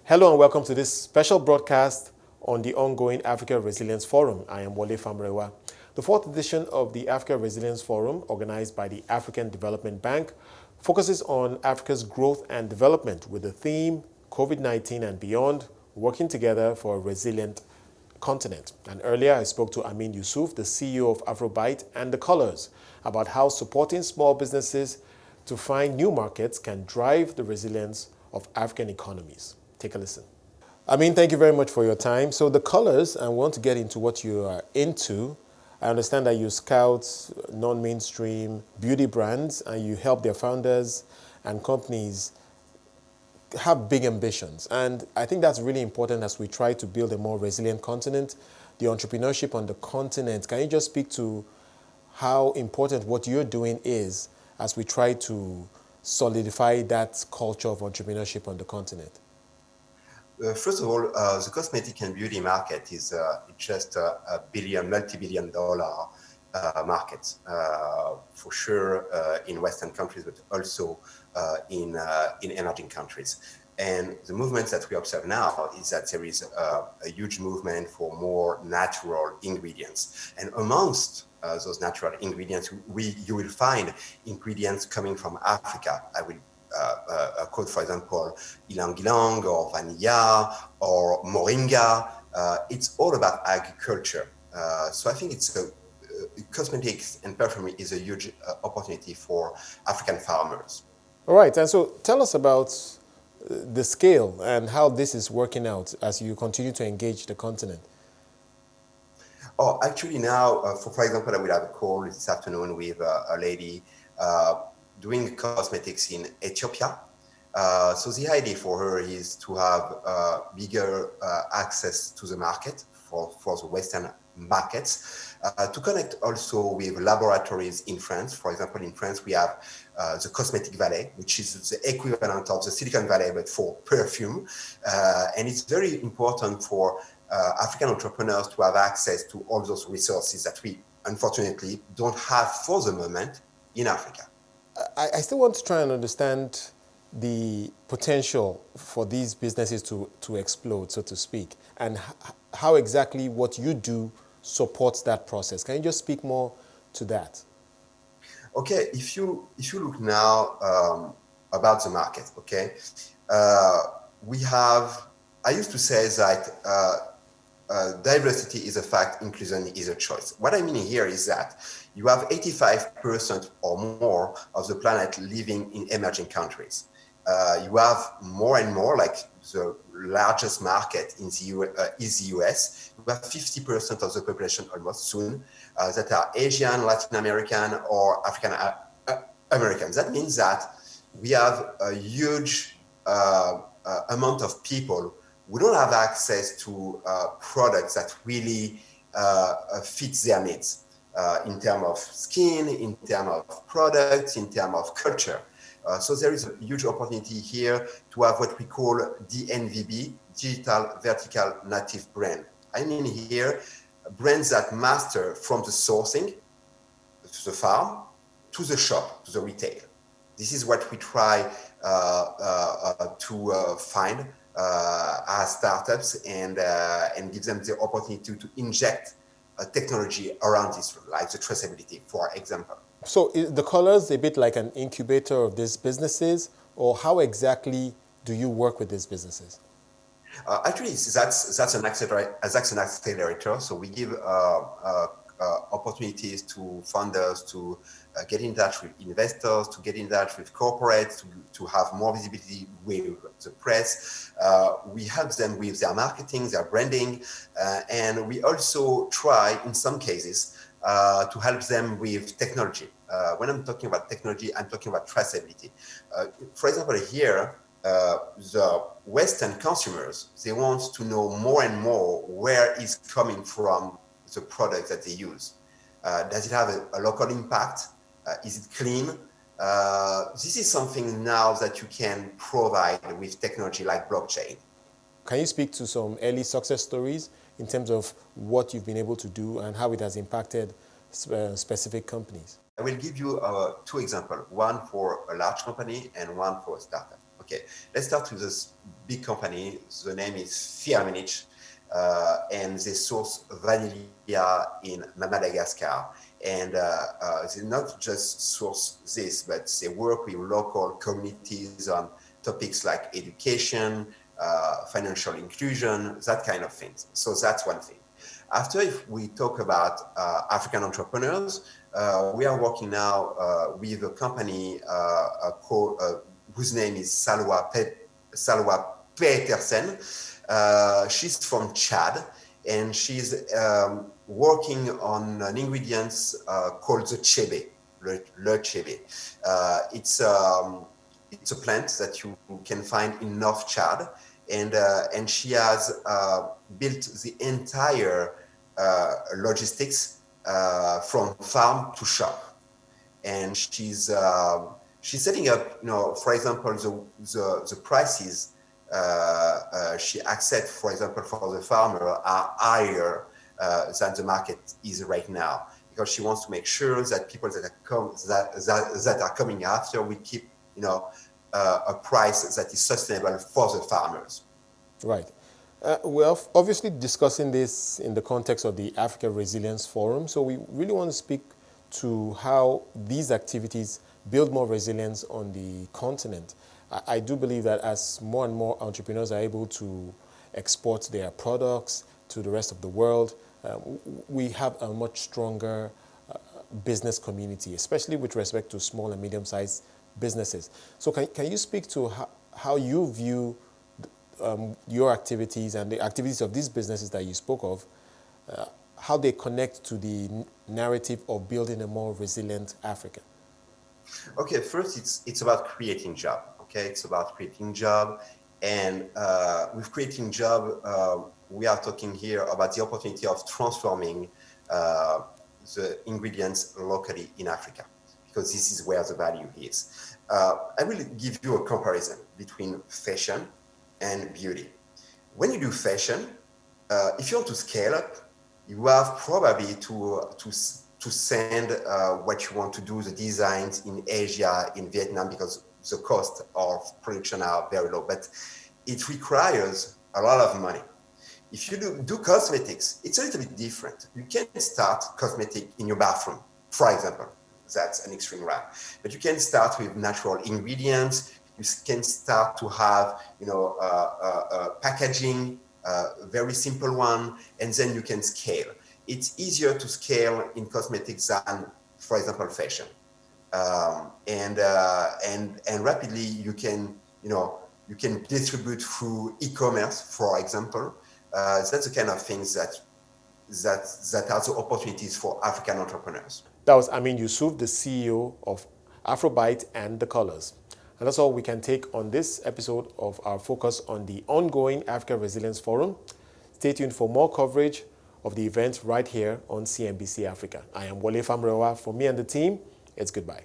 Hello and welcome to this special broadcast on the ongoing Africa Resilience Forum. I am Wole Famrewa. The fourth edition of the Africa Resilience Forum, organized by the African Development Bank, focuses on Africa's growth and development with the theme COVID-19 and beyond, working together for a resilient continent. And earlier I spoke to Ammin Youssouf, the CEO of Afrobytes and The Colors, about how supporting small businesses to find new markets can drive the resilience of African economies. Take a listen. Ammin, thank you very much for your time. So The Colors, I want to get into what you are into. I understand that you scout non-mainstream beauty brands and you help their founders and companies have big ambitions. And I think that's really important as we try to build a more resilient continent, the entrepreneurship on the continent. Can you just speak to how important what you're doing is as we try to solidify that culture of entrepreneurship on the continent? First of all, the cosmetic and beauty market is just a multi-billion dollar market, for sure in Western countries, but also in emerging countries. And the movement that we observe now is that there is a huge movement for more natural ingredients. And amongst those natural ingredients, you will find ingredients coming from Africa. I will quote, for example, ylang-ylang or vanilla or moringa. It's all about agriculture. So I think cosmetics and perfumery is a huge opportunity for African farmers. All right, and so tell us about the scale and how this is working out as you continue to engage the continent. Oh, actually now, for example, I will have a call this afternoon with a lady doing cosmetics in Ethiopia. So the idea for her is to have bigger access to the market for the Western markets, to connect also with laboratories in France. For example, in France, we have the Cosmetic Valley, which is the equivalent of the Silicon Valley, but for perfume. And it's very important for African entrepreneurs to have access to all those resources that we, unfortunately, don't have for the moment in Africa. I still want to try and understand the potential for these businesses to explode, so to speak, and how exactly what you do supports that process. Can you just speak more to that? Okay, if you look now about the market, okay, I used to say that diversity is a fact, inclusion is a choice. What I mean here is that you have 85% or more of the planet living in emerging countries. You have more and more, like the largest market in is the US. You have 50% of the population almost soon that are Asian, Latin American, or African Americans. That means that we have a huge amount of people who don't have access to products that really fit their needs in terms of skin, in terms of products, in terms of culture. So there is a huge opportunity here to have what we call DNVB, Digital Vertical Native Brand. I mean here, brands that master from the sourcing, to the farm, to the shop, to the retail. This is what we try to find as startups and give them the opportunity to inject technology around this, like the traceability, for example. So is The Colors a bit like an incubator of these businesses, or how exactly do you work with these businesses? Actually, that's an accelerator. So we give opportunities to funders to get in touch with investors, to get in touch with corporates, to have more visibility with the press. We help them with their marketing, their branding, and we also try, in some cases, to help them with technology. When I'm talking about technology, I'm talking about traceability. For example, here, the Western consumers, they want to know more and more where is coming from the product that they use. Does it have a local impact? Is it clean? This is something now that you can provide with technology like blockchain. Can you speak to some early success stories in terms of what you've been able to do and how it has impacted specific companies? I will give you two examples, one for a large company and one for a startup. Okay, let's start with this big company. The name is Firmenich, and they source vanilla in Madagascar. And they not just source this, but they work with local communities on topics like education, financial inclusion, that kind of things. So that's one thing. After, if we talk about African entrepreneurs, we are working now with a company whose name is Salwa Petersen. She's from Chad, and she's working on an ingredient called the chebe, le chebe. It's a plant that you can find in North Chad, and she has built the entire logistics from farm to shop, and she's setting up, for example, the prices she accepts, for example, for the farmer are higher than the market is right now, because she wants to make sure that people that are coming after, we keep a price that is sustainable for the farmers. Right. We're obviously discussing this in the context of the Africa Resilience Forum, so we really want to speak to how these activities build more resilience on the continent. I do believe that as more and more entrepreneurs are able to export their products to the rest of the world, we have a much stronger business community, especially with respect to small and medium-sized businesses. So can you speak to how you view your activities and the activities of these businesses that you spoke of, how they connect to the narrative of building a more resilient Africa? Okay, first it's about creating job. Okay, it's about creating job, and with creating job, we are talking here about the opportunity of transforming the ingredients locally in Africa, because this is where the value is. I will give you a comparison between fashion and beauty. When you do fashion, if you want to scale up, you have probably to send what you want to do, the designs in Asia, in Vietnam, because the cost of production are very low, but it requires a lot of money. If you do cosmetics, it's a little bit different. You can start cosmetic in your bathroom, for example. That's an extreme right. But you can start with natural ingredients. You can start to have, packaging, very simple one, and then you can scale. It's easier to scale in cosmetics than, for example, fashion. And rapidly you can distribute through e-commerce, for example. That's the kind of things that are the opportunities for African entrepreneurs. That was Ammin Youssouf, the CEO of Afrobytes and The Colors. And that's all we can take on this episode of our focus on the ongoing Africa Resilience Forum. Stay tuned for more coverage of the event right here on CNBC Africa. I am Wole Famrewa. For me and the team, it's goodbye.